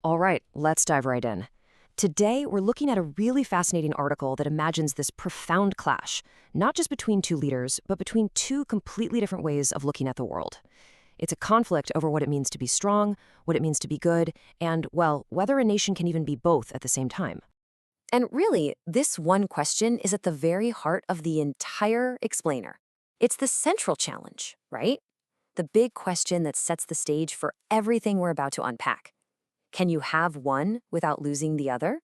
All right, let's dive right in. Today, we're looking at a really fascinating article that imagines this profound clash, not just between two leaders, but between two completely different ways of looking at the world. It's a conflict over what it means to be strong, what it means to be good, and, well, whether a nation can even be both at the same time. And really, this one question is at the very heart of the entire explainer. It's the central challenge, right? The big question that sets the stage for everything we're about to unpack. Can you have one without losing the other?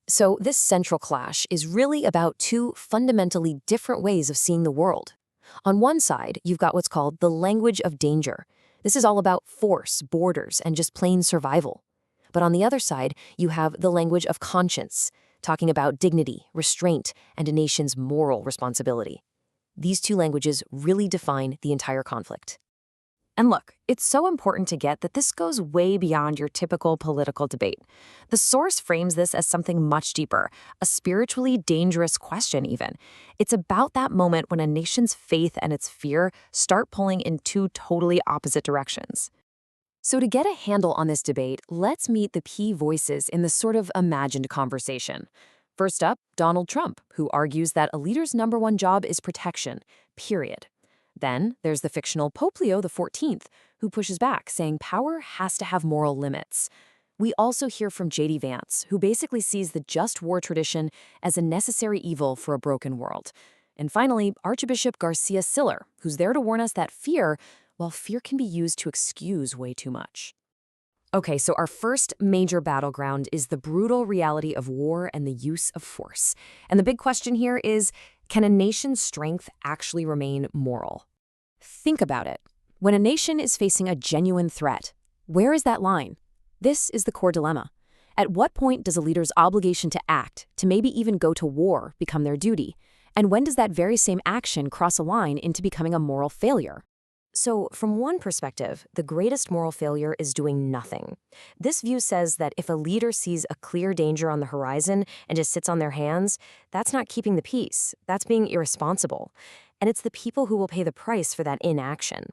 So, this central clash is really about two fundamentally different ways of seeing the world. On one side, you've got what's called the language of danger. This is all about force, borders, and just plain survival. But on the other side, you have the language of conscience, talking about dignity, restraint, and a nation's moral responsibility. These two languages really define the entire conflict. And look, it's so important to get that this goes way beyond your typical political debate. The source frames this as something much deeper, a spiritually dangerous question even. It's about that moment when a nation's faith and its fear start pulling in two totally opposite directions. So to get a handle on this debate, let's meet the key voices in this sort of imagined conversation. First up, Donald Trump, who argues that a leader's number one job is protection, period. Then there's the fictional Pope Leo XIV, who pushes back, saying power has to have moral limits. We also hear from J.D. Vance, who basically sees the just war tradition as a necessary evil for a broken world. And finally, Archbishop Garcia Siller, who's there to warn us that fear, well, fear can be used to excuse way too much. Okay, so our first major battleground is the brutal reality of war and the use of force. And the big question here is, can a nation's strength actually remain moral? Think about it. When a nation is facing a genuine threat, where is that line? This is the core dilemma. At what point does a leader's obligation to act, to maybe even go to war, become their duty? And when does that very same action cross a line into becoming a moral failure? So, from one perspective, the greatest moral failure is doing nothing. This view says that if a leader sees a clear danger on the horizon and just sits on their hands, that's not keeping the peace. That's being irresponsible. And it's the people who will pay the price for that inaction.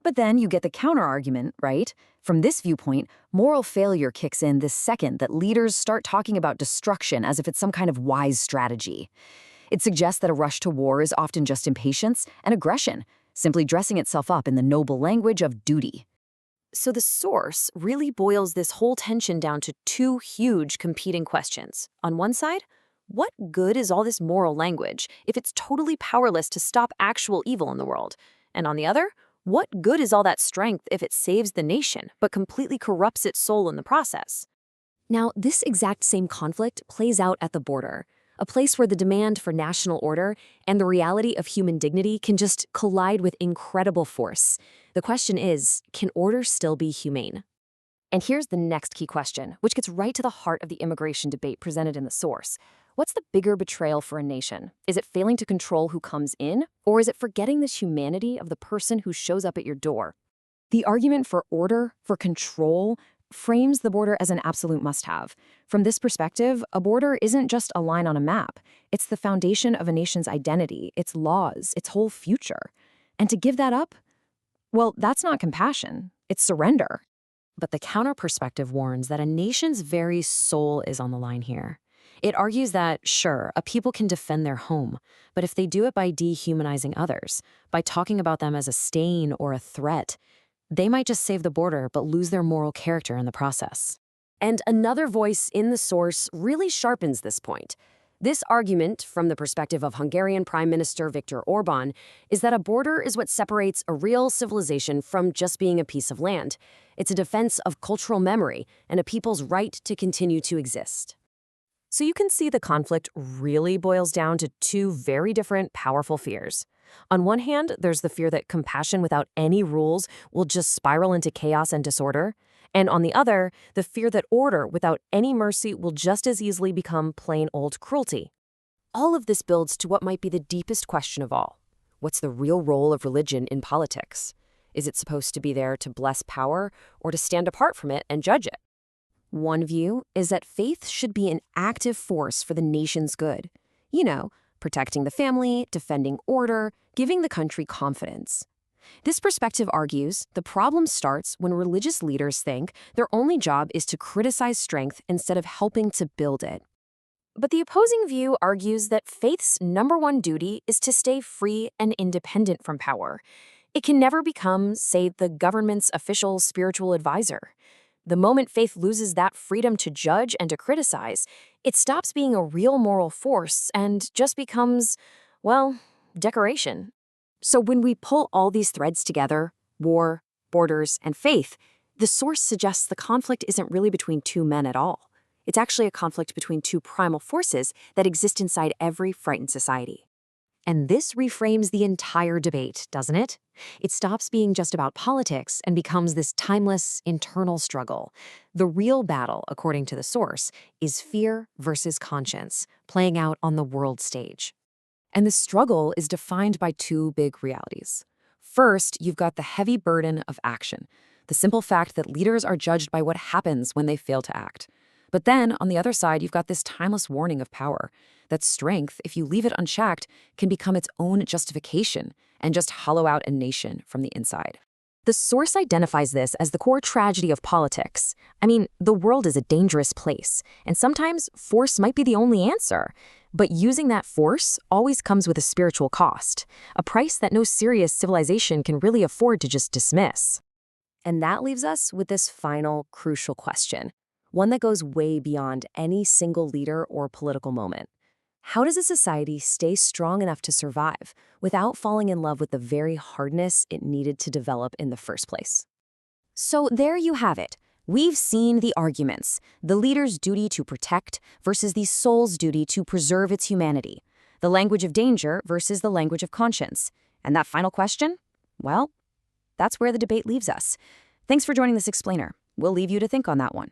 But then you get the counterargument, right? From this viewpoint, moral failure kicks in the second that leaders start talking about destruction as if it's some kind of wise strategy. It suggests that a rush to war is often just impatience and aggression, simply dressing itself up in the noble language of duty. So the source really boils this whole tension down to two huge competing questions. On one side, what good is all this moral language if it's totally powerless to stop actual evil in the world? And on the other, what good is all that strength if it saves the nation, but completely corrupts its soul in the process? Now, this exact same conflict plays out at the border, a place where the demand for national order and the reality of human dignity can just collide with incredible force. The question is, can order still be humane? And here's the next key question, which gets right to the heart of the immigration debate presented in the source. What's the bigger betrayal for a nation? Is it failing to control who comes in, or is it forgetting the humanity of the person who shows up at your door? The argument for order, for control, frames the border as an absolute must-have. From this perspective, a border isn't just a line on a map. It's the foundation of a nation's identity, its laws, its whole future. And to give that up? Well, that's not compassion. It's surrender. But the counter-perspective warns that a nation's very soul is on the line here. It argues that, sure, a people can defend their home, but if they do it by dehumanizing others, by talking about them as a stain or a threat, they might just save the border but lose their moral character in the process. And another voice in the source really sharpens this point. This argument, from the perspective of Hungarian Prime Minister Viktor Orbán, is that a border is what separates a real civilization from just being a piece of land. It's a defense of cultural memory and a people's right to continue to exist. So you can see the conflict really boils down to two very different, powerful fears. On one hand, there's the fear that compassion without any rules will just spiral into chaos and disorder. And on the other, the fear that order without any mercy will just as easily become plain old cruelty. All of this builds to what might be the deepest question of all. What's the real role of religion in politics? Is it supposed to be there to bless power or to stand apart from it and judge it? One view is that faith should be an active force for the nation's good. You know, protecting the family, defending order, giving the country confidence. This perspective argues the problem starts when religious leaders think their only job is to criticize strength instead of helping to build it. But the opposing view argues that faith's number one duty is to stay free and independent from power. It can never become, say, the government's official spiritual advisor. The moment faith loses that freedom to judge and to criticize, it stops being a real moral force and just becomes, well, decoration. So when we pull all these threads together, war, borders, and faith, the source suggests the conflict isn't really between two men at all. It's actually a conflict between two primal forces that exist inside every frightened society. And this reframes the entire debate, doesn't it? It stops being just about politics and becomes this timeless, internal struggle. The real battle, according to the source, is fear versus conscience, playing out on the world stage. And the struggle is defined by two big realities. First, you've got the heavy burden of action, the simple fact that leaders are judged by what happens when they fail to act. But then, on the other side, you've got this timeless warning of power, that strength, if you leave it unchecked, can become its own justification and just hollow out a nation from the inside. The source identifies this as the core tragedy of politics. I mean, the world is a dangerous place, and sometimes force might be the only answer. But using that force always comes with a spiritual cost, a price that no serious civilization can really afford to just dismiss. And that leaves us with this final, crucial question, one that goes way beyond any single leader or political moment. How does a society stay strong enough to survive without falling in love with the very hardness it needed to develop in the first place? So there you have it. We've seen the arguments, the leader's duty to protect versus the soul's duty to preserve its humanity, the language of danger versus the language of conscience. And that final question? Well, that's where the debate leaves us. Thanks for joining this explainer. We'll leave you to think on that one.